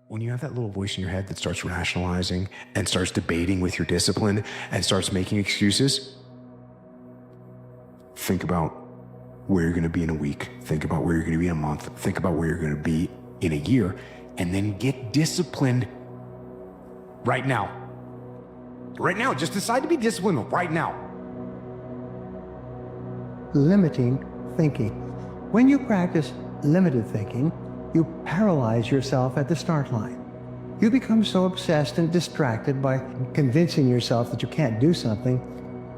When you have that little voice in your head that starts rationalizing and starts debating with your discipline and starts making excuses, think about where you're going to be in a week. Think about where you're going to be in a month. Think about where you're going to be in a year, and then get disciplined right now. Right now, just decide to be disciplined right now. Limiting thinking. When you practice limited thinking, you paralyze yourself at the start line. You become so obsessed and distracted by convincing yourself that you can't do something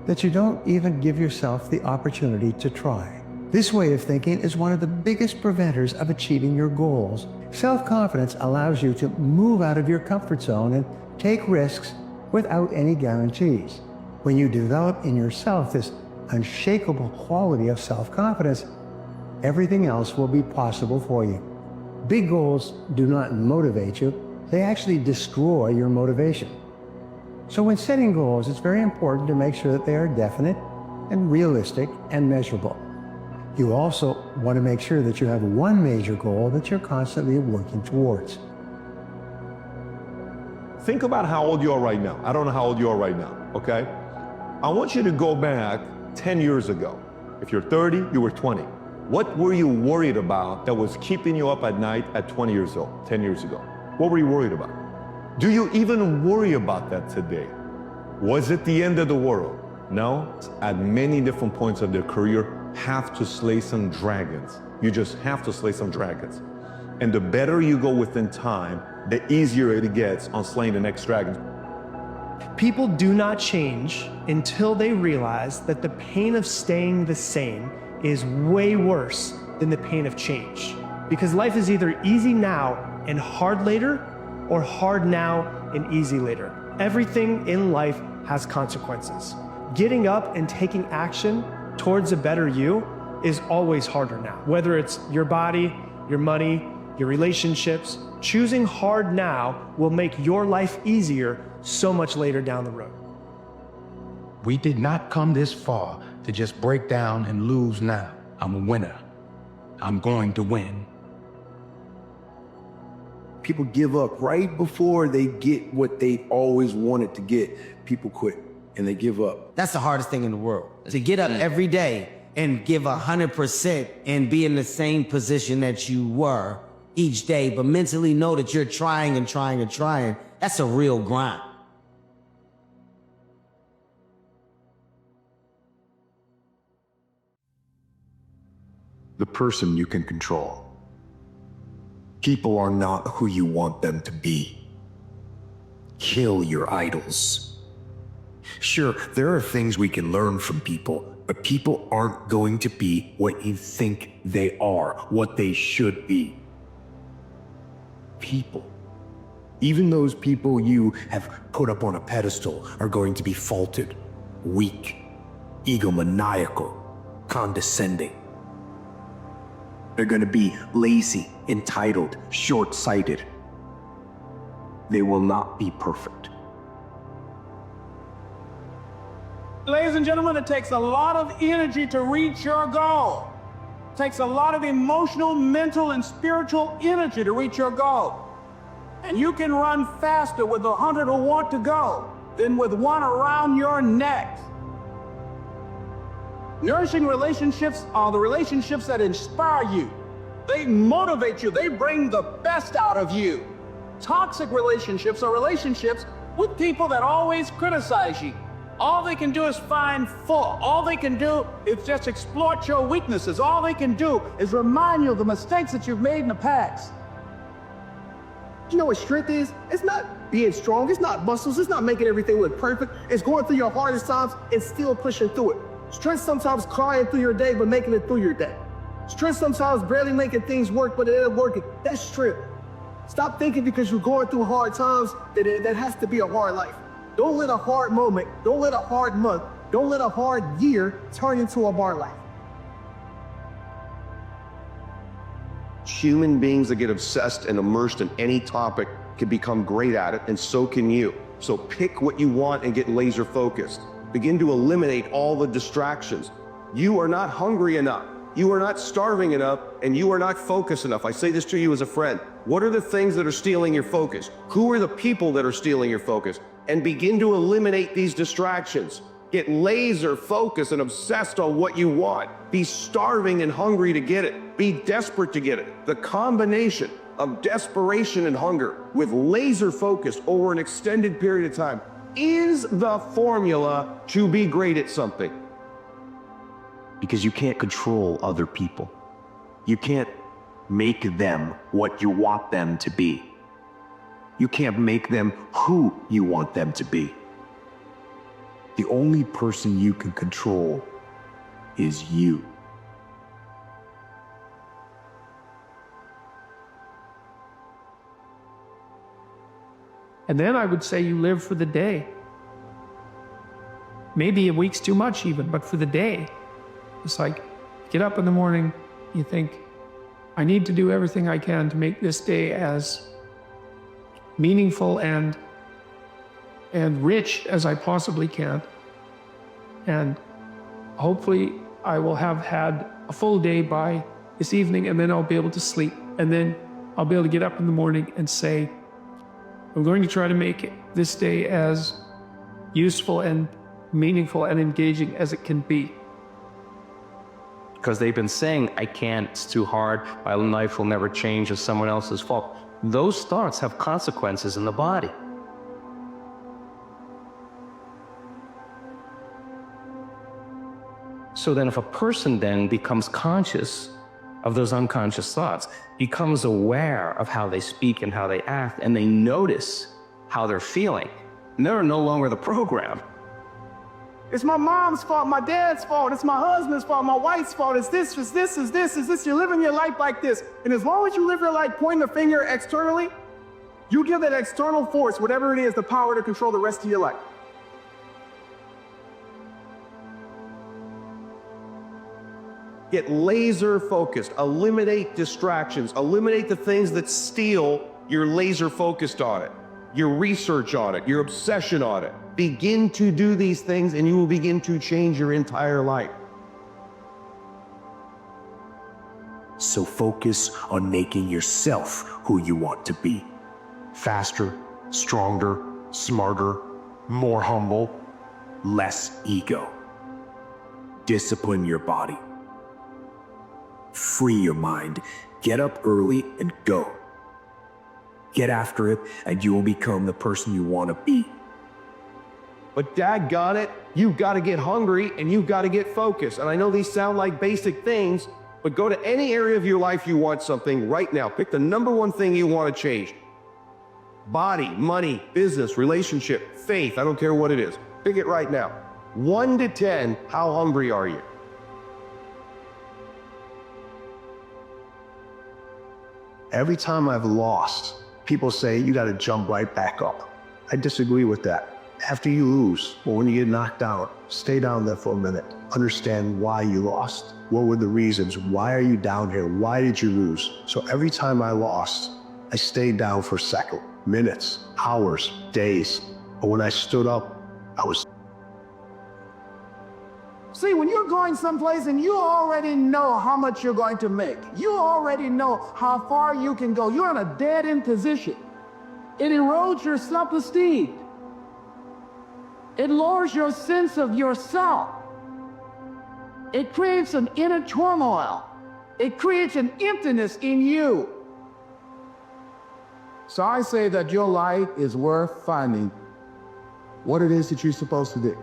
that you don't even give yourself the opportunity to try. This way of thinking is one of the biggest preventers of achieving your goals. Self-confidence allows you to move out of your comfort zone and take risks without any guarantees. When you develop in yourself this unshakable quality of self-confidence, everything else will be possible for you. Big goals do not motivate you, they actually destroy your motivation. So when setting goals, it's very important to make sure that they are definite and realistic and measurable. You also want to make sure that you have one major goal that you're constantly working towards. Think about how old you are right now. I don't know how old you are right now, okay? I want you to go back 10 years ago. If you're 30, you were 20. What were you worried about that was keeping you up at night at 20 years old, 10 years ago? What were you worried about? Do you even worry about that today? Was it the end of the world? No. At many different points of their career, have to slay some dragons. You just have to slay some dragons. And the better you go within time, the easier it gets on slaying the next dragon. People do not change until they realize that the pain of staying the same is way worse than the pain of change. Because life is either easy now and hard later, or hard now and easy later. Everything in life has consequences. Getting up and taking action towards a better you is always harder now. Whether it's your body, your money, your relationships, choosing hard now will make your life easier so much later down the road. We did not come this far to just break down and lose now. I'm a winner. I'm going to win. People give up right before they get what they always wanted to get. People quit and they give up. That's the hardest thing in the world. To get up every day and give 100% and be in the same position that you were each day, but mentally know that you're trying and trying and trying. That's a real grind. The person you can control. People are not who you want them to be. Kill your idols. Sure, there are things we can learn from people, but people aren't going to be what you think they are, what they should be. People, even those people you have put up on a pedestal, are going to be faulted, weak, egomaniacal, condescending. They're going to be lazy, entitled, short-sighted. They will not be perfect. Ladies and gentlemen, it takes a lot of energy to reach your goal. It takes a lot of emotional, mental, and spiritual energy to reach your goal. And you can run faster with 100 who want to go than with one around your neck. Nourishing relationships are the relationships that inspire you. They motivate you. They bring the best out of you. Toxic relationships are relationships with people that always criticize you. All they can do is find fault. All they can do is just exploit your weaknesses. All they can do is remind you of the mistakes that you've made in the past. You know what strength is? It's not being strong. It's not muscles. It's not making everything look perfect. It's going through your hardest times and still pushing through it. Strength sometimes crying through your day, but making it through your day. Strength sometimes barely making things work, but it ends up working. That's strength. Stop thinking because you're going through hard times that has to be a hard life. Don't let a hard moment, don't let a hard month, don't let a hard year turn into a hard life. Human beings that get obsessed and immersed in any topic can become great at it, and so can you. So pick what you want and get laser focused. Begin to eliminate all the distractions. You are not hungry enough. You are not starving enough, and you are not focused enough. I say this to you as a friend. What are the things that are stealing your focus? Who are the people that are stealing your focus? And begin to eliminate these distractions. Get laser focused and obsessed on what you want. Be starving and hungry to get it. Be desperate to get it. The combination of desperation and hunger with laser focus over an extended period of time is the formula to be great at something. Because you can't control other people. You can't make them what you want them to be. You can't make them who you want them to be. The only person you can control is you. And then I would say you live for the day. Maybe a week's too much even, but for the day. It's like, get up in the morning, you think, I need to do everything I can to make this day as meaningful and rich as I possibly can. And hopefully I will have had a full day by this evening, and then I'll be able to sleep. And then I'll be able to get up in the morning and say, I'm going to try to make this day as useful and meaningful and engaging as it can be. Because they've been saying, I can't, it's too hard, my life will never change, it's someone else's fault. Those thoughts have consequences in the body. So then if a person then becomes conscious of those unconscious thoughts, becomes aware of how they speak and how they act, and they notice how they're feeling, and they're no longer the program. It's my mom's fault, my dad's fault, it's my husband's fault, my wife's fault, it's this, it's this, it's this, it's this. You're living your life like this. And as long as you live your life pointing the finger externally, you give that external force, whatever it is, the power to control the rest of your life. Get laser focused, eliminate distractions, eliminate the things that steal your laser focused on it, your research on it, your obsession on it. Begin to do these things and you will begin to change your entire life. So focus on making yourself who you want to be. Faster, stronger, smarter, more humble, less ego. Discipline your body. Free your mind. Get up early and go. Get after it, and you will become the person you want to be. But daggone it, you've got to get hungry and you've got to get focused. And I know these sound like basic things, but go to any area of your life you want something right now. Pick the number one thing you want to change. Body, money, business, relationship, faith, I don't care what it is. Pick it right now. 1 to 10, how hungry are you? Every time I've lost, people say you got to jump right back up. I disagree with that. After you lose, or when you get knocked out, stay down there for a minute. Understand why you lost. What were the reasons? Why are you down here? Why did you lose? So every time I lost, I stayed down for a second, minutes, hours, days. But when I stood up, I was... See, when you're going someplace and you already know how much you're going to make, you already know how far you can go, you're in a dead-end position. It erodes your self-esteem. It lowers your sense of yourself. It creates an inner turmoil. It creates an emptiness in you. So I say that your life is worth finding what it is that you're supposed to do.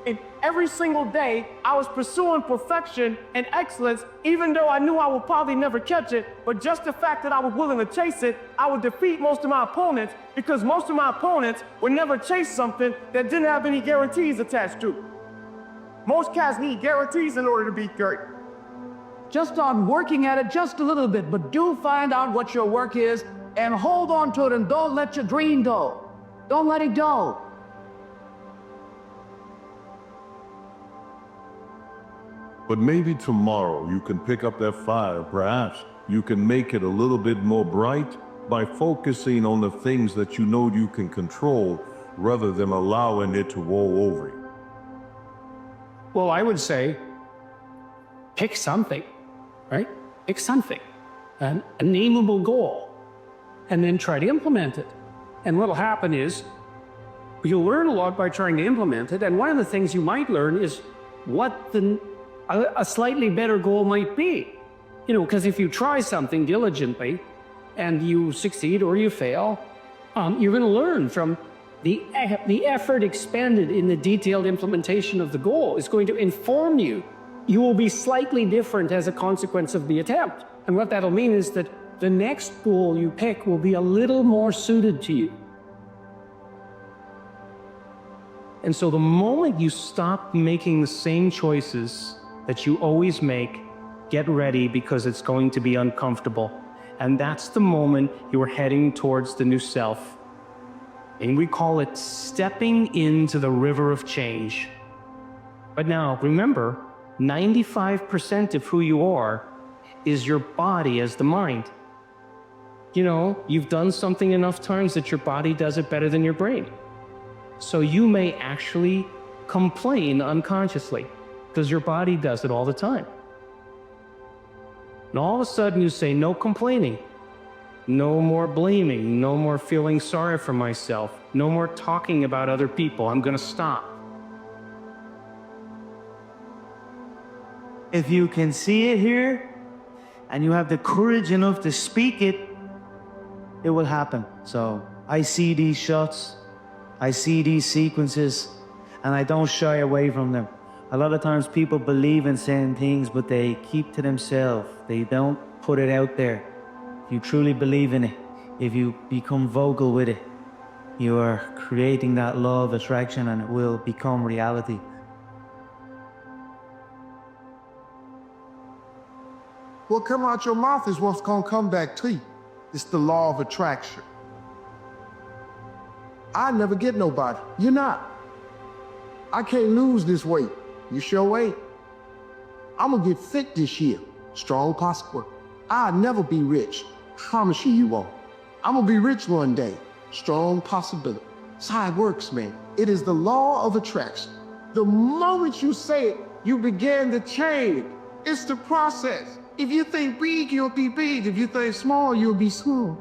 And every single day, I was pursuing perfection and excellence, even though I knew I would probably never catch it. But just the fact that I was willing to chase it, I would defeat most of my opponents, because most of my opponents would never chase something that didn't have any guarantees attached to it. Most cats need guarantees in order to be great. Just on working at it just a little bit, but do find out what your work is and hold on to it, and don't let your dream go. Don't let it go. But maybe tomorrow you can pick up that fire. Perhaps you can make it a little bit more bright by focusing on the things that you know you can control rather than allowing it to roll over you. Well, I would say, pick something, right? pick something, a nameable goal, and then try to implement it. And what'll happen is you'll learn a lot by trying to implement it. And one of the things you might learn is what a slightly better goal might be. You know, because if you try something diligently and you succeed or you fail, you're going to learn from the effort expended in the detailed implementation of the goal is going to inform you. You will be slightly different as a consequence of the attempt. And what that'll mean is that the next goal you pick will be a little more suited to you. And so the moment you stop making the same choices that you always make, get ready because it's going to be uncomfortable. And that's the moment you're heading towards the new self. And we call it stepping into the river of change. But now, remember, 95% of who you are is your body as the mind. You know, you've done something enough times that your body does it better than your brain. So you may actually complain unconsciously because your body does it all the time. And all of a sudden you say, no complaining, no more blaming, no more feeling sorry for myself, no more talking about other people. I'm going to stop. If you can see it here and you have the courage enough to speak it, it will happen. So I see these shots, I see these sequences, and I don't shy away from them. A lot of times people believe in saying things, but they keep to themselves. They don't put it out there. If you truly believe in it, if you become vocal with it, you are creating that law of attraction and it will become reality. What come out your mouth is what's gonna come back to you. It's the law of attraction. I never get nobody. You're not. I can't lose this weight. You sure ain't. I'm gonna get fit this year. Strong possible. I'll never be rich. Promise you won't. I'm gonna be rich one day. Strong possibility. That's how it works, man. It is the law of attraction. The moment you say it, you begin to change. It's the process. If you think big, you'll be big. If you think small, you'll be small.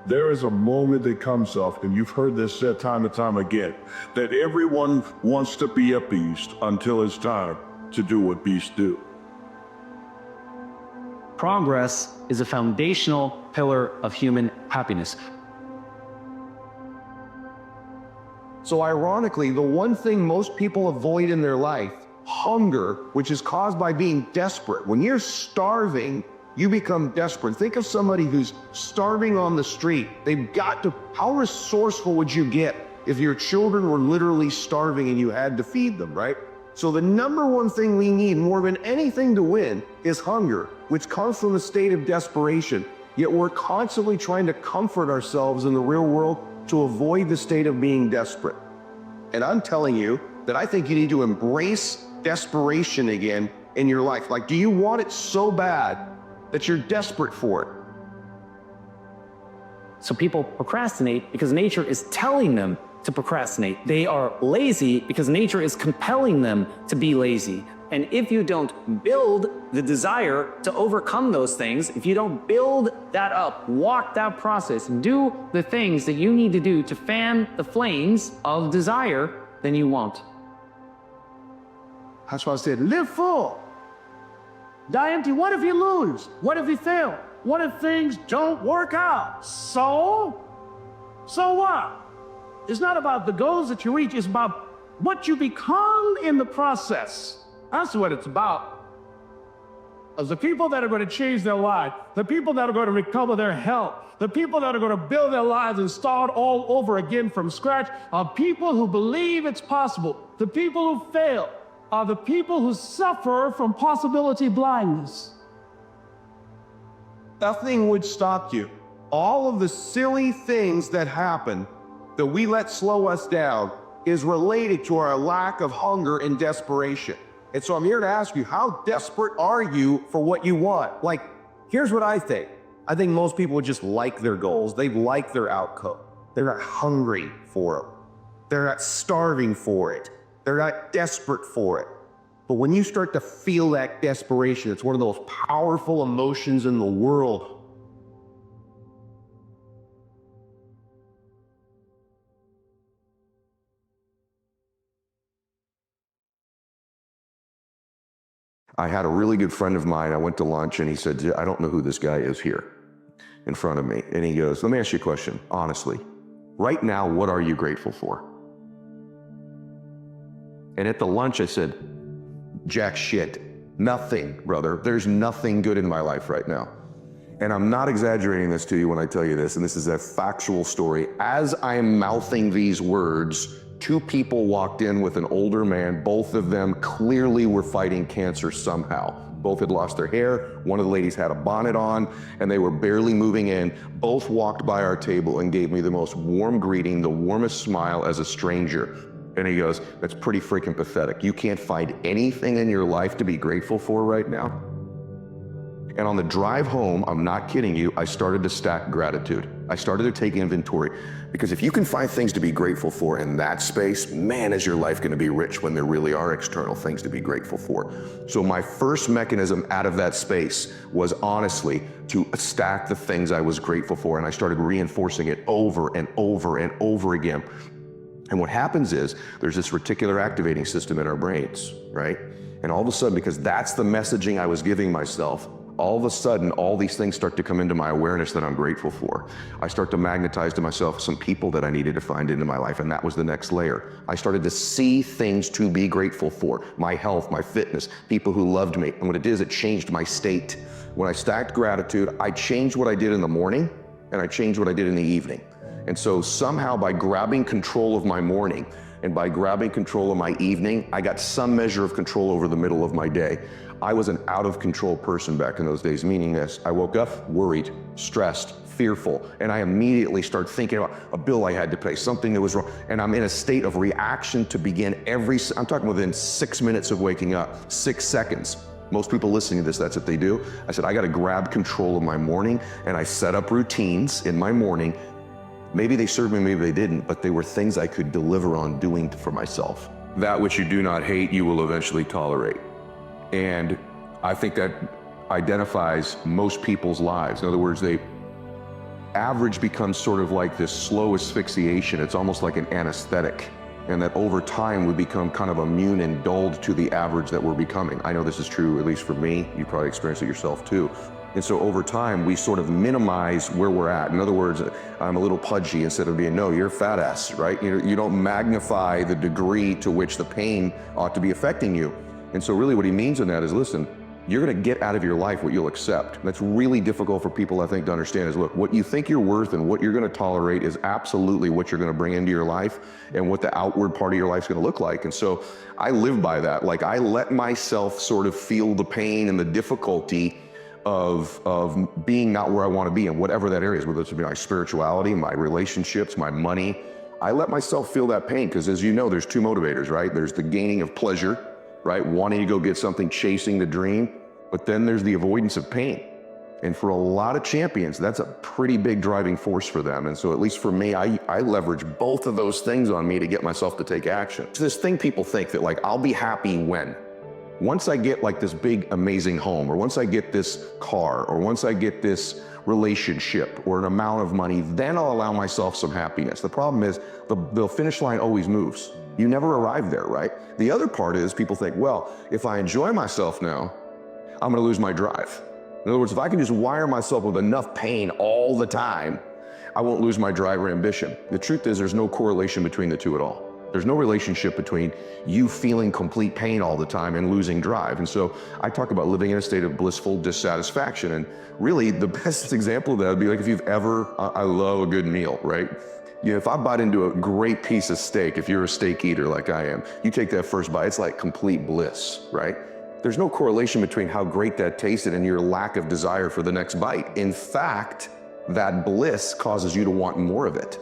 There is a moment that comes up, and you've heard this said time and time again, that everyone wants to be a beast until it's time to do what beasts do. Progress is a foundational pillar of human happiness. So ironically, the one thing most people avoid in their life, hunger, which is caused by being desperate. When you're starving, you become desperate. Think of somebody who's starving on the street. They've got to, how resourceful would you get if your children were literally starving and you had to feed them, right? So the number one thing we need more than anything to win is hunger, which comes from a state of desperation. Yet we're constantly trying to comfort ourselves in the real world to avoid the state of being desperate. And I'm telling you that I think you need to embrace desperation again in your life. Like, do you want it so bad that you're desperate for it? So people procrastinate because nature is telling them to procrastinate. They are lazy because nature is compelling them to be lazy. And if you don't build the desire to overcome those things, if you don't build that up, walk that process, do the things that you need to do to fan the flames of desire, then you won't. That's why I said, live full. Die empty. What if you lose? What if you fail? What if things don't work out? So what? It's not about the goals that you reach. It's about what you become in the process. That's what it's about. As the people that are going to change their life, the people that are going to recover their health, the people that are going to build their lives and start all over again from scratch are people who believe it's possible. The people who fail are the people who suffer from possibility blindness. Nothing would stop you. All of the silly things that happen that we let slow us down is related to our lack of hunger and desperation. And so I'm here to ask you, how desperate are you for what you want? Like, here's what I think. I think most people just like their goals. They like their outcome. They're not hungry for them. They're not starving for it. They're not desperate for it. But when you start to feel that desperation, it's one of the most powerful emotions in the world. I had a really good friend of mine. I went to lunch and he said, I don't know who this guy is here in front of me. And he goes, let me ask you a question, honestly. Right now, what are you grateful for? And at the lunch, I said, jack shit. Nothing, brother. There's nothing good in my life right now. And I'm not exaggerating this to you when I tell you this, and this is a factual story. As I'm mouthing these words, two people walked in with an older man. Both of them clearly were fighting cancer somehow. Both had lost their hair. One of the ladies had a bonnet on, and they were barely moving in. Both walked by our table and gave me the most warm greeting, the warmest smile as a stranger. And he goes, that's pretty freaking pathetic. You can't find anything in your life to be grateful for right now? And on the drive home, I'm not kidding you, I started to stack gratitude. I started to take inventory. Because if you can find things to be grateful for in that space, man, is your life going to be rich when there really are external things to be grateful for. So my first mechanism out of that space was honestly to stack the things I was grateful for. And I started reinforcing it over and over and over again. And what happens is there's this reticular activating system in our brains, right? And all of a sudden, because that's the messaging I was giving myself, all of a sudden, all these things start to come into my awareness that I'm grateful for. I start to magnetize to myself some people that I needed to find into my life, and that was the next layer. I started to see things to be grateful for. My health, my fitness, people who loved me. And what it did is it changed my state. When I stacked gratitude, I changed what I did in the morning, and I changed what I did in the evening. And so somehow by grabbing control of my morning, and by grabbing control of my evening, I got some measure of control over the middle of my day. I was an out of control person back in those days, meaning this, I woke up worried, stressed, fearful, and I immediately start thinking about a bill I had to pay, something that was wrong, and I'm in a state of reaction to begin I'm talking within 6 minutes of waking up, 6 seconds. Most people listening to this, that's what they do. I said, I gotta grab control of my morning, and I set up routines in my morning. Maybe they served me, maybe they didn't, but they were things I could deliver on doing for myself. That which you do not hate, you will eventually tolerate. And I think that identifies most people's lives. In other words, average becomes sort of like this slow asphyxiation. It's almost like an anesthetic. And that over time we become kind of immune and dulled to the average that we're becoming. I know this is true, at least for me. You probably experienced it yourself too. And so over time, we sort of minimize where we're at. In other words, I'm a little pudgy instead of being, no, you're a fat ass, right? You don't magnify the degree to which the pain ought to be affecting you. And so really what he means in that is, listen, you're gonna get out of your life what you'll accept. And that's really difficult for people, I think, to understand is, look, what you think you're worth and what you're gonna tolerate is absolutely what you're gonna bring into your life and what the outward part of your life's gonna look like. And so I live by that. Like, I let myself sort of feel the pain and the difficulty of being not where I wanna be in whatever that area is, whether it's my spirituality, my relationships, my money. I let myself feel that pain because, as you know, there's two motivators, right? There's the gaining of pleasure, right? Wanting to go get something, chasing the dream, but then there's the avoidance of pain. And for a lot of champions, that's a pretty big driving force for them. And so at least for me, I leverage both of those things on me to get myself to take action. It's this thing people think that, like, I'll be happy when? Once I get like this big, amazing home, or once I get this car, or once I get this relationship or an amount of money, then I'll allow myself some happiness. The problem is the finish line always moves. You never arrive there, right? The other part is people think, well, if I enjoy myself now, I'm gonna lose my drive. In other words, if I can just wire myself with enough pain all the time, I won't lose my drive or ambition. The truth is there's no correlation between the two at all. There's no relationship between you feeling complete pain all the time and losing drive. And so I talk about living in a state of blissful dissatisfaction. And really the best example of that would be like if you've ever, I love a good meal, right? You know, if I bite into a great piece of steak, if you're a steak eater like I am, you take that first bite, it's like complete bliss, right? There's no correlation between how great that tasted and your lack of desire for the next bite. In fact, that bliss causes you to want more of it.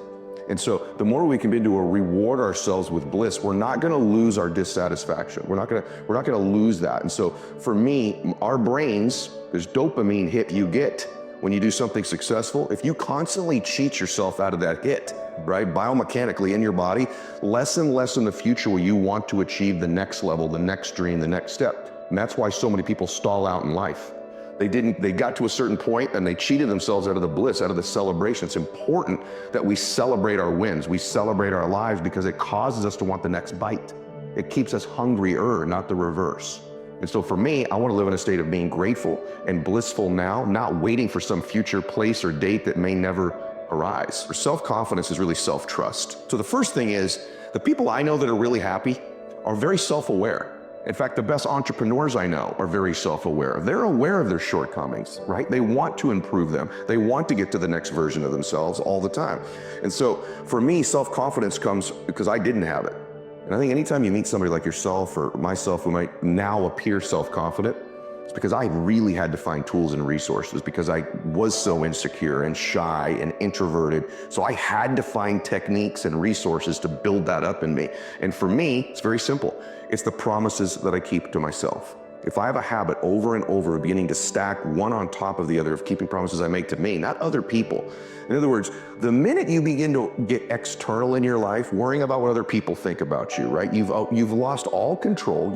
And so the more we can begin to reward ourselves with bliss, we're not gonna lose our dissatisfaction. We're not gonna lose that. And so for me, our brains, there's dopamine hit you get when you do something successful, if you constantly cheat yourself out of that hit, right, biomechanically in your body, less and less in the future will you want to achieve the next level, the next dream, the next step. And that's why so many people stall out in life. They got to a certain point and they cheated themselves out of the bliss, out of the celebration. It's important that we celebrate our wins. We celebrate our lives because it causes us to want the next bite. It keeps us hungrier, not the reverse. And so for me, I want to live in a state of being grateful and blissful now, not waiting for some future place or date that may never arise. Self-confidence is really self-trust. So the first thing is, the people I know that are really happy are very self-aware. In fact, the best entrepreneurs I know are very self-aware. They're aware of their shortcomings, right? They want to improve them. They want to get to the next version of themselves all the time. And so for me, self-confidence comes because I didn't have it. And I think anytime you meet somebody like yourself or myself who might now appear self-confident, it's because I really had to find tools and resources because I was so insecure and shy and introverted. So I had to find techniques and resources to build that up in me. And for me, it's very simple. It's the promises that I keep to myself. If I have a habit over and over of beginning to stack one on top of the other, of keeping promises I make to me, not other people. In other words, the minute you begin to get external in your life, worrying about what other people think about you, right? You've lost all control,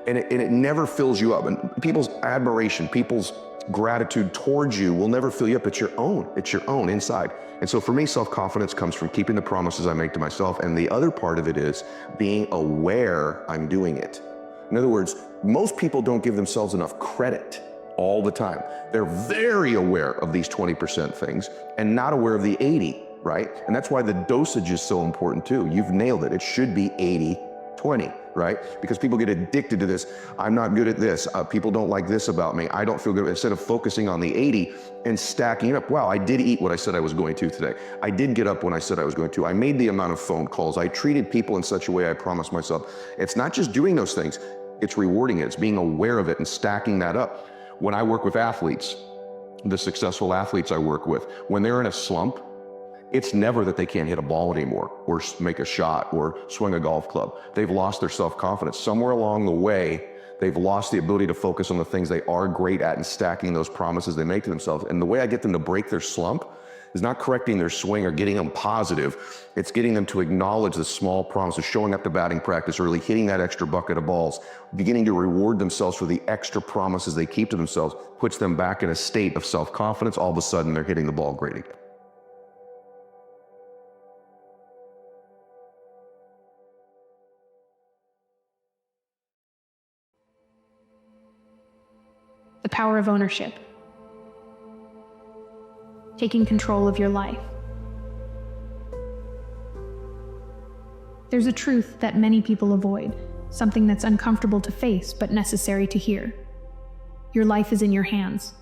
and it never fills you up. And people's admiration, people's gratitude towards you will never fill you up. It's your own inside. And so for me, self-confidence comes from keeping the promises I make to myself. And the other part of it is being aware I'm doing it. In other words, most people don't give themselves enough credit all the time. They're very aware of these 20% things and not aware of the 80, right? And that's why the dosage is so important too. You've nailed it. It should be 80-20, right? Because people get addicted to this. I'm not good at this. People don't like this about me. I don't feel good. Instead of focusing on the 80 and stacking it up. Wow, I did eat what I said I was going to today. I did get up when I said I was going to. I made the amount of phone calls. I treated people in such a way I promised myself. It's not just doing those things. It's rewarding it. It's being aware of it and stacking that up. When I work with athletes, the successful athletes I work with, when they're in a slump, it's never that they can't hit a ball anymore or make a shot or swing a golf club. They've lost their self-confidence. Somewhere along the way, they've lost the ability to focus on the things they are great at and stacking those promises they make to themselves. And the way I get them to break their slump is not correcting their swing or getting them positive. It's getting them to acknowledge the small promises, showing up to batting practice early, hitting that extra bucket of balls, beginning to reward themselves for the extra promises they keep to themselves, puts them back in a state of self-confidence. All of a sudden, they're hitting the ball great again. The power of ownership. Taking control of your life. There's a truth that many people avoid, something that's uncomfortable to face but necessary to hear. Your life is in your hands.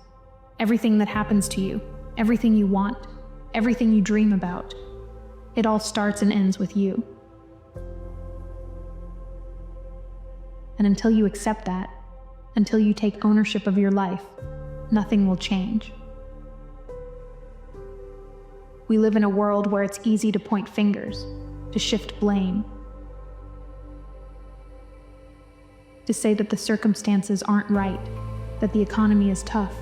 Everything that happens to you, everything you want, everything you dream about, it all starts and ends with you. And until you accept that, until you take ownership of your life, nothing will change. We live in a world where it's easy to point fingers, to shift blame, to say that the circumstances aren't right, that the economy is tough,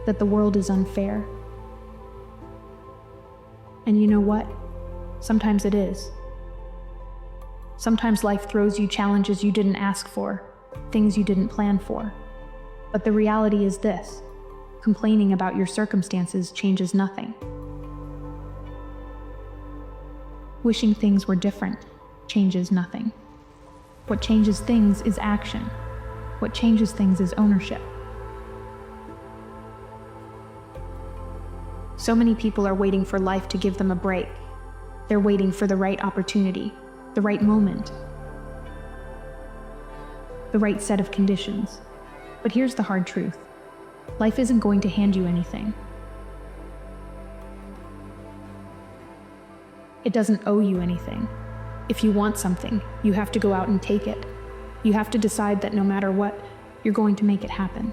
that the world is unfair. And you know what? Sometimes it is. Sometimes life throws you challenges you didn't ask for, things you didn't plan for. But the reality is this: complaining about your circumstances changes nothing. Wishing things were different changes nothing. What changes things is action. What changes things is ownership. So many people are waiting for life to give them a break. They're waiting for the right opportunity, the right moment, the right set of conditions. But here's the hard truth. Life isn't going to hand you anything. It doesn't owe you anything. If you want something, you have to go out and take it. You have to decide that no matter what, you're going to make it happen.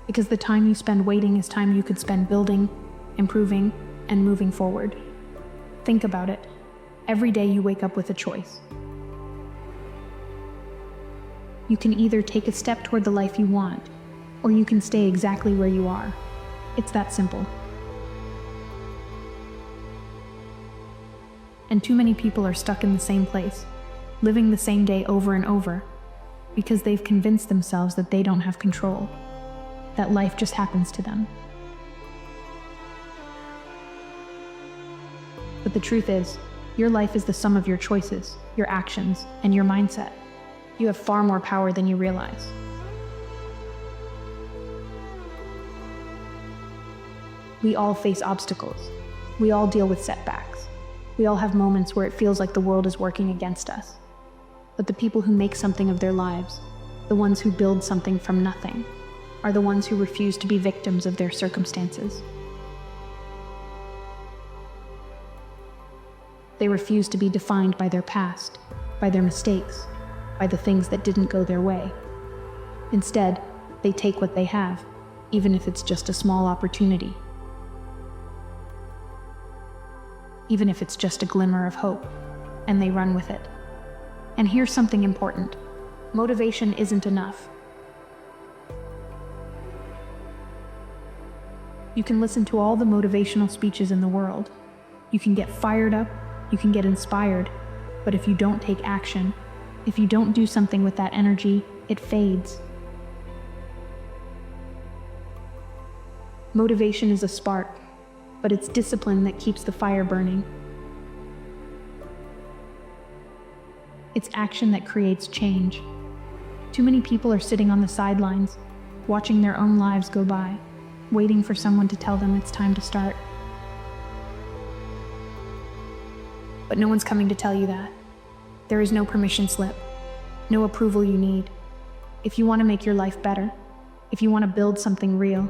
Because the time you spend waiting is time you could spend building, improving, and moving forward. Think about it. Every day you wake up with a choice. You can either take a step toward the life you want, or you can stay exactly where you are. It's that simple. And too many people are stuck in the same place, living the same day over and over, because they've convinced themselves that they don't have control, that life just happens to them. But the truth is, your life is the sum of your choices, your actions, and your mindset. You have far more power than you realize. We all face obstacles. We all deal with setbacks. We all have moments where it feels like the world is working against us. But the people who make something of their lives, the ones who build something from nothing, are the ones who refuse to be victims of their circumstances. They refuse to be defined by their past, by their mistakes, by the things that didn't go their way. Instead, they take what they have, even if it's just a small opportunity. Even if it's just a glimmer of hope, and they run with it. And here's something important. Motivation isn't enough. You can listen to all the motivational speeches in the world. You can get fired up, you can get inspired, but if you don't take action, if you don't do something with that energy, it fades. Motivation is a spark, but it's discipline that keeps the fire burning. It's action that creates change. Too many people are sitting on the sidelines, watching their own lives go by, waiting for someone to tell them it's time to start. But no one's coming to tell you that. There is no permission slip, no approval you need. If you want to make your life better, if you want to build something real,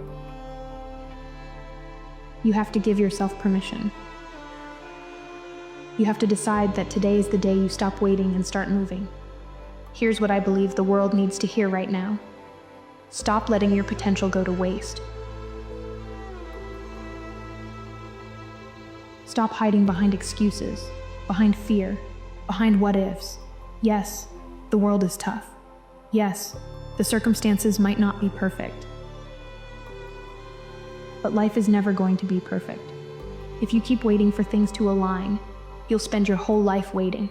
you have to give yourself permission. You have to decide that today is the day you stop waiting and start moving. Here's what I believe the world needs to hear right now. Stop letting your potential go to waste. Stop hiding behind excuses, behind fear, behind what ifs. Yes, the world is tough. Yes, the circumstances might not be perfect. But life is never going to be perfect. If you keep waiting for things to align, you'll spend your whole life waiting.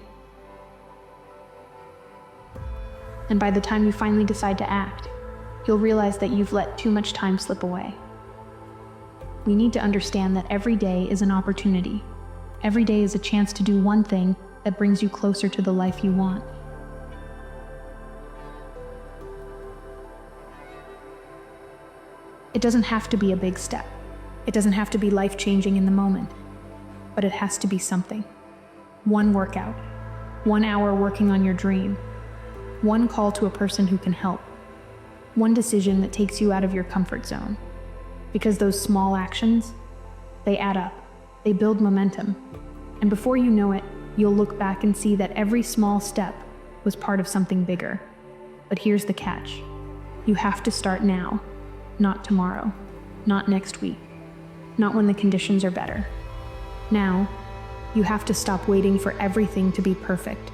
And by the time you finally decide to act, you'll realize that you've let too much time slip away. We need to understand that every day is an opportunity. Every day is a chance to do one thing that brings you closer to the life you want. It doesn't have to be a big step. It doesn't have to be life-changing in the moment, but it has to be something. One workout, 1 hour working on your dream, one call to a person who can help, one decision that takes you out of your comfort zone. Because those small actions, they add up, they build momentum. And before you know it, you'll look back and see that every small step was part of something bigger. But here's the catch. You have to start now. Not tomorrow, not next week, not when the conditions are better. Now, you have to stop waiting for everything to be perfect,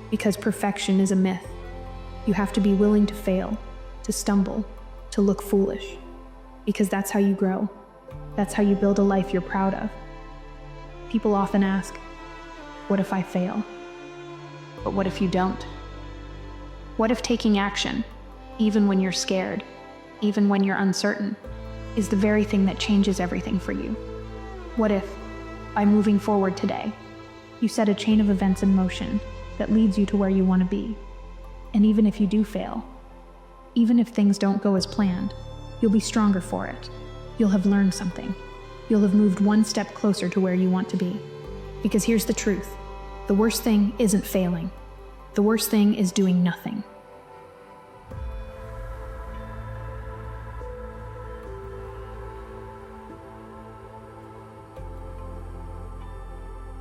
because perfection is a myth. You have to be willing to fail, to stumble, to look foolish, because that's how you grow. That's how you build a life you're proud of. People often ask, what if I fail? But what if you don't? What if taking action, even when you're scared, even when you're uncertain, is the very thing that changes everything for you? What if, by moving forward today, you set a chain of events in motion that leads you to where you want to be? And even if you do fail, even if things don't go as planned, you'll be stronger for it. You'll have learned something. You'll have moved one step closer to where you want to be. Because here's the truth. The worst thing isn't failing. The worst thing is doing nothing.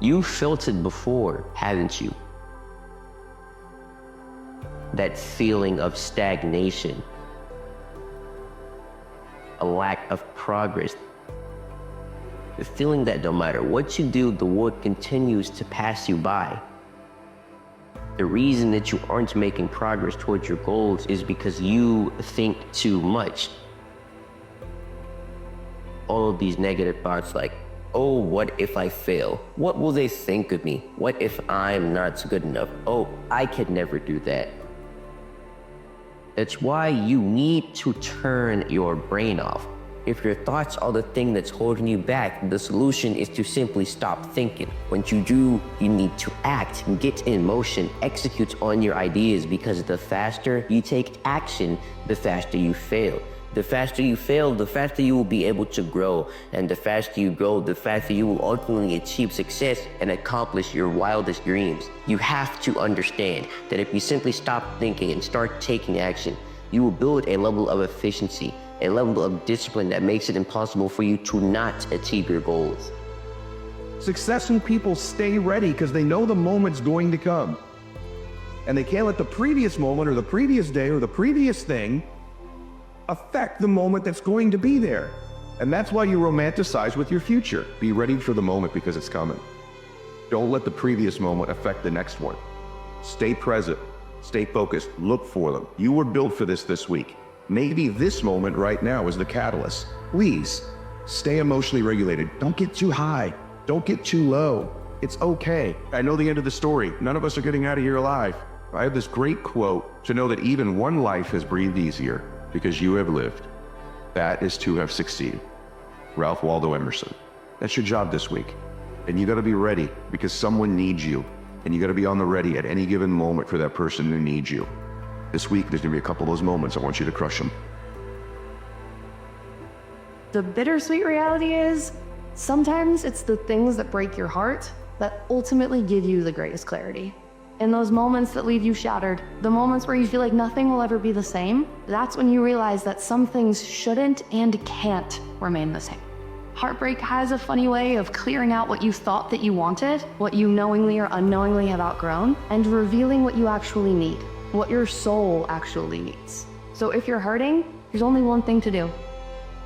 You felt it before, haven't you? That feeling of stagnation, a lack of progress, the feeling that no matter what you do, the world continues to pass you by. The reason that you aren't making progress towards your goals is because you think too much. All of these negative thoughts like, oh, what if I fail? What will they think of me? What if I'm not good enough? Oh, I could never do that. That's why you need to turn your brain off. If your thoughts are the thing that's holding you back, the solution is to simply stop thinking. Once you do, you need to act, get in motion, execute on your ideas, because the faster you take action, the faster you fail. The faster you fail, the faster you will be able to grow. And the faster you grow, the faster you will ultimately achieve success and accomplish your wildest dreams. You have to understand that if you simply stop thinking and start taking action, you will build a level of efficiency, a level of discipline that makes it impossible for you to not achieve your goals. Successful people stay ready because they know the moment's going to come. And they can't let the previous moment or the previous day or the previous thing affect the moment that's going to be there. And that's why you romanticize with your future. Be ready for the moment because it's coming. Don't let the previous moment affect the next one. Stay present, stay focused, look for them. You were built for this week. Maybe this moment right now is the catalyst. Please, stay emotionally regulated. Don't get too high. Don't get too low. It's okay. I know the end of the story. None of us are getting out of here alive. I have this great quote to know that even one life has breathed easier because you have lived. That is to have succeeded. Ralph Waldo Emerson. That's your job this week. And you gotta be ready because someone needs you. And you gotta be on the ready at any given moment for that person who needs you. This week, there's gonna be a couple of those moments. I want you to crush them. The bittersweet reality is, sometimes it's the things that break your heart that ultimately give you the greatest clarity. In those moments that leave you shattered, the moments where you feel like nothing will ever be the same, that's when you realize that some things shouldn't and can't remain the same. Heartbreak has a funny way of clearing out what you thought that you wanted, what you knowingly or unknowingly have outgrown, and revealing what you actually need, what your soul actually needs. So if you're hurting, there's only one thing to do.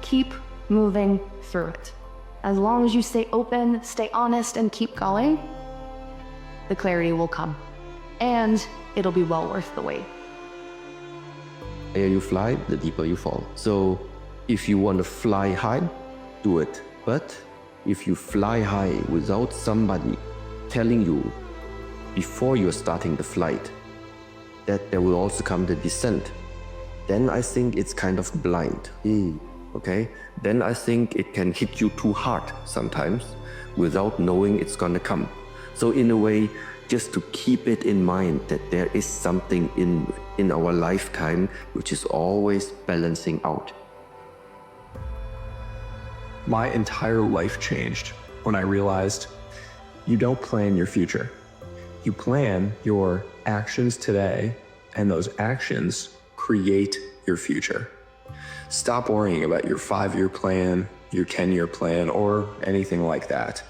Keep moving through it. As long as you stay open, stay honest, and keep going, the clarity will come. And it'll be well worth the wait. The higher you fly, the deeper you fall. So if you want to fly high, do it. But if you fly high without somebody telling you before you're starting the flight that there will also come the descent, then I think it's kind of blind. Okay? Then I think it can hit you too hard sometimes without knowing it's gonna come. So in a way, just to keep it in mind that there is something in our lifetime which is always balancing out. My entire life changed when I realized you don't plan your future. You plan your actions today, and those actions create your future. Stop worrying about your 5-year plan, your 10-year plan, or anything like that.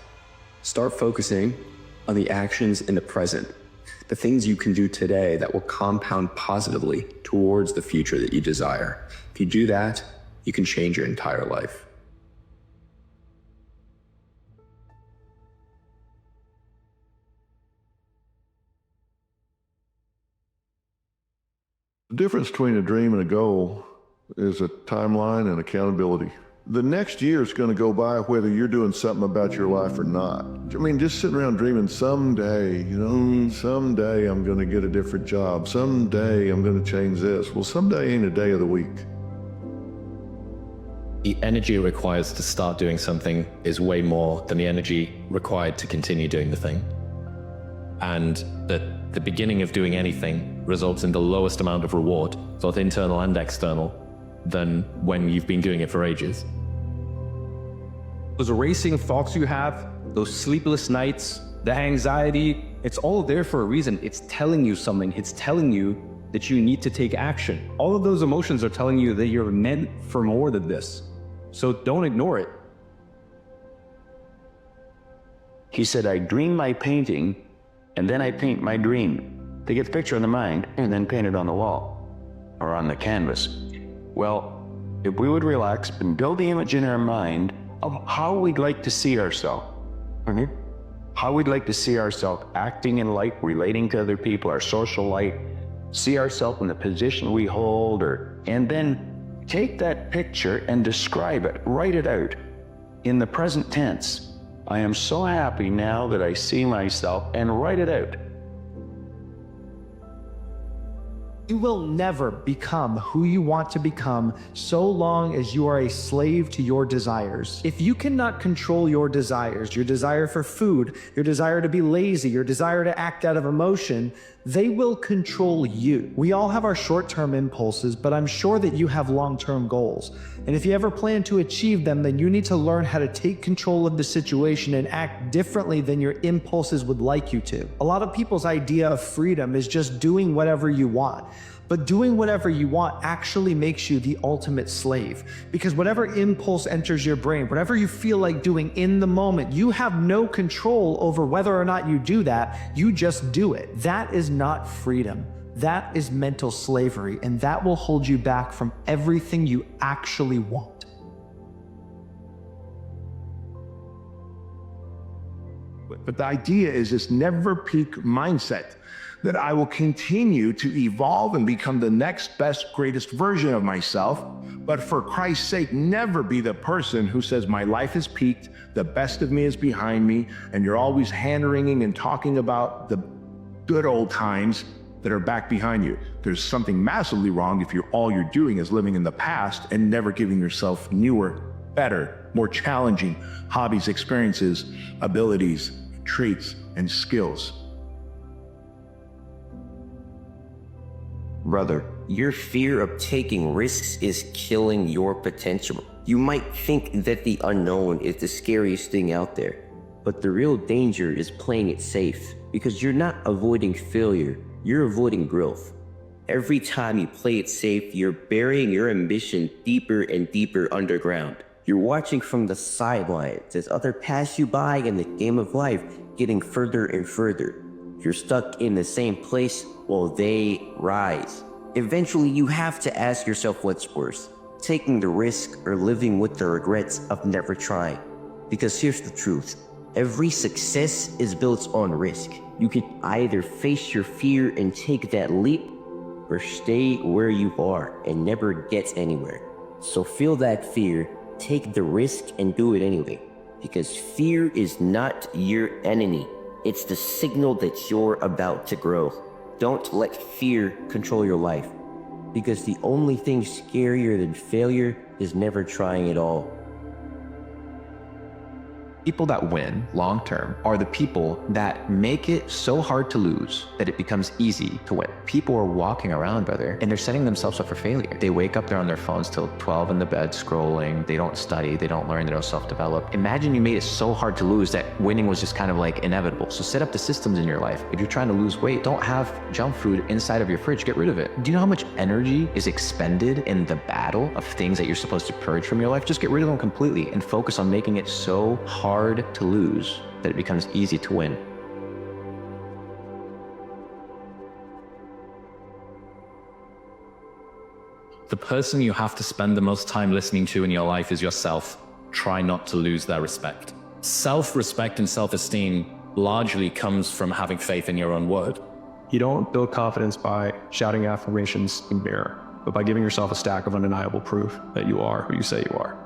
Start focusing on the actions in the present, the things you can do today that will compound positively towards the future that you desire. If you do that, you can change your entire life. The difference between a dream and a goal is a timeline and accountability. The next year is going to go by whether you're doing something about your life or not. I mean, just sitting around dreaming someday, someday I'm going to get a different job. Someday I'm going to change this. Well, someday ain't a day of the week. The energy it requires to start doing something is way more than the energy required to continue doing the thing. And that the beginning of doing anything results in the lowest amount of reward, both internal and external, than when you've been doing it for ages. Those racing thoughts you have, those sleepless nights, the anxiety, it's all there for a reason. It's telling you something. It's telling you that you need to take action. All of those emotions are telling you that you're meant for more than this. So don't ignore it. He said, I dream my painting, and then I paint my dream. To get the picture in the mind, and then paint it on the wall, or on the canvas. Well, if we would relax and build the image in our mind of how we'd like to see ourselves, how we'd like to see ourselves acting in life, relating to other people, our social life, see ourselves in the position we hold, and then take that picture and describe it, write it out in the present tense. I am so happy now that I see myself, and write it out. You will never become who you want to become so long as you are a slave to your desires. If you cannot control your desire for food, your desire to be lazy, your desire to act out of emotion, they will control you. We all have our short-term impulses, but I'm sure that you have long-term goals. And if you ever plan to achieve them, then you need to learn how to take control of the situation and act differently than your impulses would like you to. A lot of people's idea of freedom is just doing whatever you want. But doing whatever you want actually makes you the ultimate slave, because whatever impulse enters your brain, whatever you feel like doing in the moment, you have no control over whether or not you do that. You just do it. That is not freedom. That is mental slavery, and that will hold you back from everything you actually want. But the idea is this never peak mindset, that I will continue to evolve and become the next best, greatest version of myself. But for Christ's sake, never be the person who says, my life is peaked, the best of me is behind me, and you're always hand-wringing and talking about the good old times that are back behind you. There's something massively wrong if all you're doing is living in the past and never giving yourself newer, better, more challenging hobbies, experiences, abilities, traits, and skills. Brother, your fear of taking risks is killing your potential. You might think that the unknown is the scariest thing out there, but the real danger is playing it safe, because you're not avoiding failure, you're avoiding growth. Every time you play it safe, you're burying your ambition deeper and deeper underground. You're watching from the sidelines as others pass you by in the game of life, getting further and further. You're stuck in the same place while they rise. Eventually, you have to ask yourself what's worse, taking the risk or living with the regrets of never trying. Because here's the truth, every success is built on risk. You can either face your fear and take that leap, or stay where you are and never get anywhere. So feel that fear, take the risk and do it anyway. Because fear is not your enemy. It's the signal that you're about to grow. Don't let fear control your life, because the only thing scarier than failure is never trying at all. People that win long-term are the people that make it so hard to lose that it becomes easy to win. People are walking around, brother, and they're setting themselves up for failure. They wake up, they're on their phones till 12 in the bed scrolling. They don't study, they don't learn, they don't self-develop. Imagine you made it so hard to lose that winning was just kind of like inevitable. So set up the systems in your life. If you're trying to lose weight, don't have junk food inside of your fridge. Get rid of it. Do you know how much energy is expended in the battle of things that you're supposed to purge from your life? Just get rid of them completely and focus on making it so hard to lose that it becomes easy to win. The person you have to spend the most time listening to in your life is yourself. Try not to lose their respect. Self-respect and self-esteem largely comes from having faith in your own word. You don't build confidence by shouting affirmations in the mirror, but by giving yourself a stack of undeniable proof that you are who you say you are.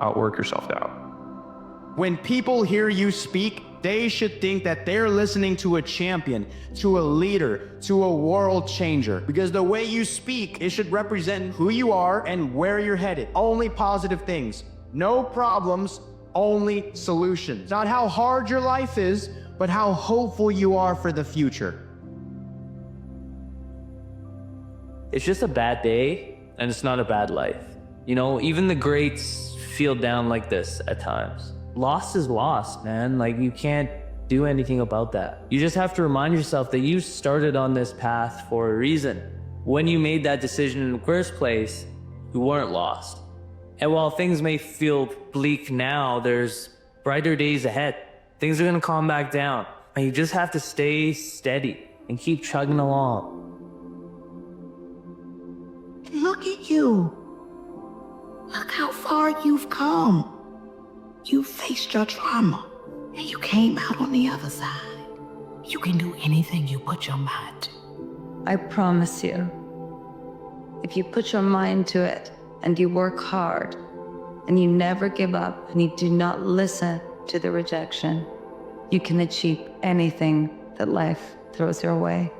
Outwork your self-doubt. When people hear you speak, they should think that they're listening to a champion, to a leader, to a world changer. Because the way you speak, it should represent who you are and where you're headed. Only positive things, no problems, only solutions. Not how hard your life is, but how hopeful you are for the future. It's just a bad day, and it's not a bad life. You know, even the greats feel down like this at times. Lost is lost, man. Like, you can't do anything about that. You just have to remind yourself that you started on this path for a reason. When you made that decision in the first place, you weren't lost. And while things may feel bleak now, there's brighter days ahead. Things are gonna calm back down. And you just have to stay steady and keep chugging along. Look at you. Look how far you've come. You faced your trauma. and you came out on the other side. You can do anything you put your mind to. I promise you, if you put your mind to it and you work hard and you never give up and you do not listen to the rejection, you can achieve anything that life throws your way.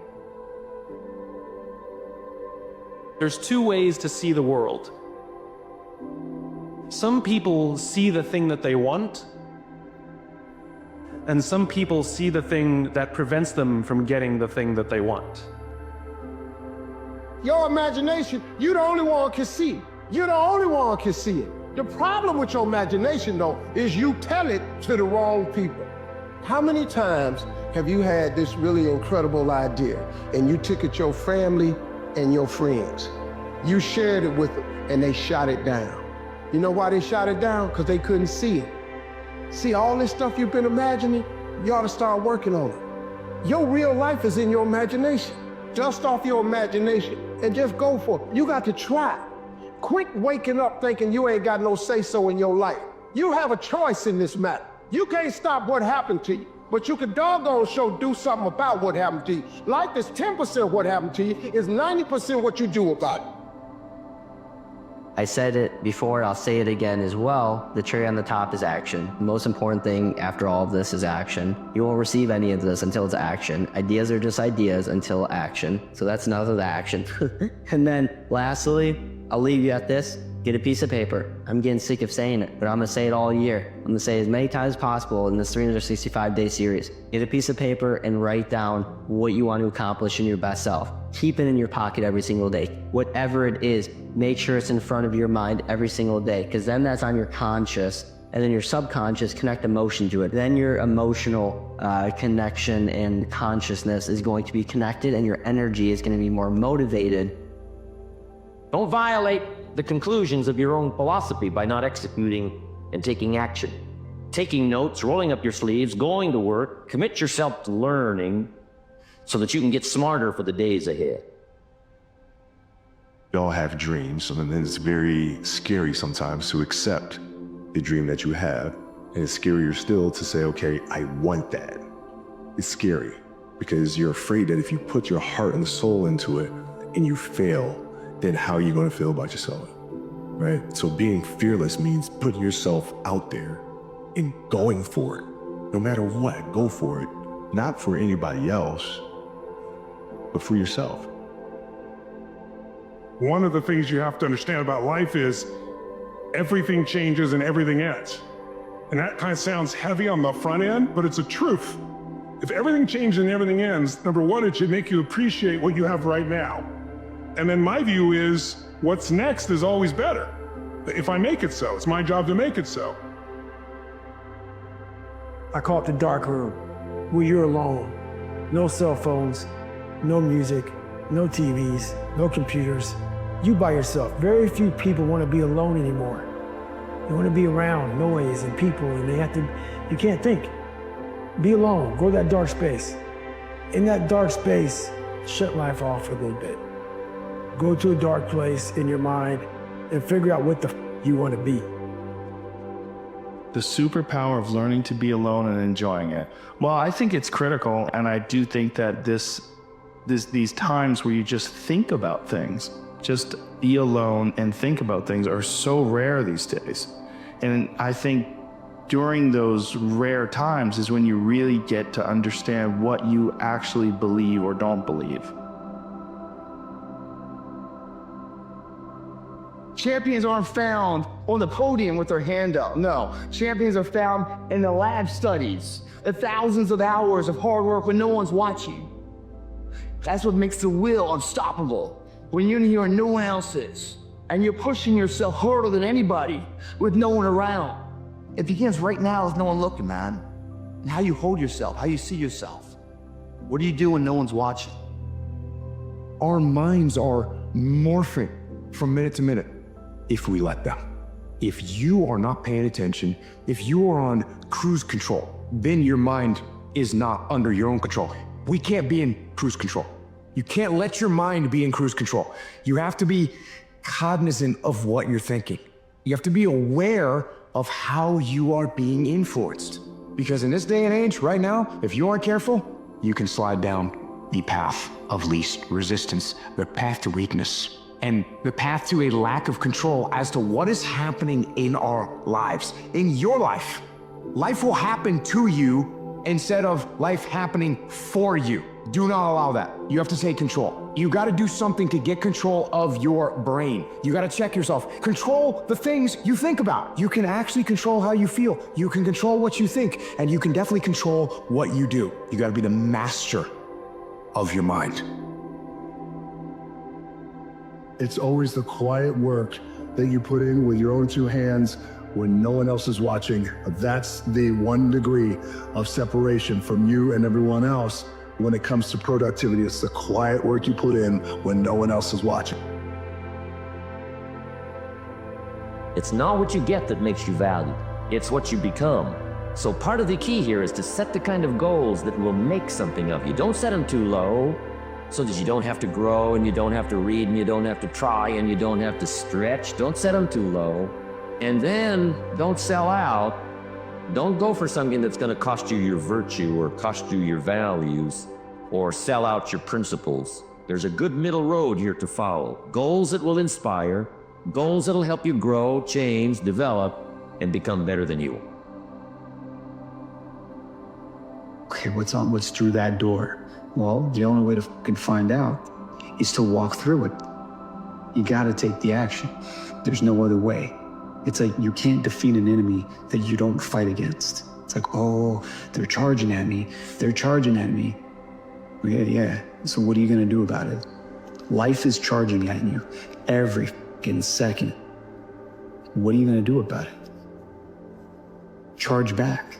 There's two ways to see the world. Some people see the thing that they want, and some people see the thing that prevents them from getting the thing that they want. Your imagination, you the only one can see it. You're the only one can see it. The problem with your imagination, though, is you tell it to the wrong people. How many times have you had this really incredible idea and you took it to your family and your friends? You shared it with them and they shot it down. You know why they shot it down? Because they couldn't see it. See, all this stuff you've been imagining, you ought to start working on it. Your real life is in your imagination. Dust off your imagination and just go for it. You got to try. Quit waking up thinking you ain't got no say-so in your life. You have a choice in this matter. You can't stop what happened to you, but you can doggone sure do something about what happened to you. Life is 10% what happened to you, is 90% what you do about it. I said it before, I'll say it again as well. The cherry on the top is action. The most important thing after all of this is action. You won't receive any of this until it's action. Ideas are just ideas until action. So that's another action. And then lastly, I'll leave you at this. Get a piece of paper. I'm getting sick of saying it, but I'm gonna say it all year. I'm gonna say it as many times as possible in this 365-day series. Get a piece of paper and write down what you want to accomplish in your best self. Keep it in your pocket every single day. Whatever it is, make sure it's in front of your mind every single day, because then that's on your conscious, and then your subconscious connect emotion to it. Then your emotional connection and consciousness is going to be connected, and your energy is going to be more motivated. Don't violate the conclusions of your own philosophy by not executing and taking action. Taking notes, rolling up your sleeves, going to work, commit yourself to learning so that you can get smarter for the days ahead. We all have dreams, and it's very scary sometimes to accept the dream that you have. And it's scarier still to say, okay, I want that. It's scary because you're afraid that if you put your heart and soul into it and you fail, then how are you going to feel about yourself, right? So being fearless means putting yourself out there and going for it. No matter what, go for it. Not for anybody else, but for yourself. One of the things you have to understand about life is everything changes and everything ends. And that kind of sounds heavy on the front end, but it's a truth. If everything changes and everything ends, number one, it should make you appreciate what you have right now. And then my view is what's next is always better. If I make it so, it's my job to make it so. I call it the dark room, where you're alone. No cell phones, no music, no TVs, no computers. You by yourself. Very few people want to be alone anymore. They want to be around noise and people, and you can't think. Be alone, go to that dark space. In that dark space, shut life off for a little bit. Go to a dark place in your mind and figure out what the you want to be. The superpower of learning to be alone and enjoying it. Well, I think it's critical, and I do think that these times where you just think about things, just be alone and think about things, are so rare these days. And I think during those rare times is when you really get to understand what you actually believe or don't believe. Champions aren't found on the podium with their hand up. No, champions are found in the lab studies, the thousands of hours of hard work when no one's watching. That's what makes the will unstoppable. When you're in here and no one else is, and you're pushing yourself harder than anybody with no one around. It begins right now with no one looking, man. And how you hold yourself, how you see yourself. What do you do when no one's watching? Our minds are morphing from minute to minute if we let them. If you are not paying attention, if you are on cruise control, then your mind is not under your own control. We can't be in cruise control. You can't let your mind be in cruise control. You have to be cognizant of what you're thinking. You have to be aware of how you are being influenced. Because in this day and age, right now, if you aren't careful, you can slide down the path of least resistance, the path to weakness, and the path to a lack of control as to what is happening in our lives. In your life, life will happen to you instead of life happening for you. Do not allow that. You have to take control. You got to do something to get control of your brain. You got to check yourself. Control the things you think about. You can actually control how you feel. You can control what you think, and you can definitely control what you do. You got to be the master of your mind. It's always the quiet work that you put in with your own two hands when no one else is watching. That's the 1 degree of separation from you and everyone else. When it comes to productivity, it's the quiet work you put in when no one else is watching. It's not what you get that makes you valued. It's what you become. So part of the key here is to set the kind of goals that will make something of you. Don't set them too low so that you don't have to grow and you don't have to read and you don't have to try and you don't have to stretch. Don't set them too low. And then don't sell out. Don't go for something that's going to cost you your virtue or cost you your values or sell out your principles. There's a good middle road here to follow. Goals that will inspire, goals that will help you grow, change, develop, and become better than you. Okay, what's through that door? Well, the only way to fucking find out is to walk through it. You gotta take the action. There's no other way. It's like you can't defeat an enemy that you don't fight against. It's like, oh, they're charging at me. They're charging at me. Yeah. So what are you gonna do about it? Life is charging at you every fucking second. What are you gonna do about it? Charge back.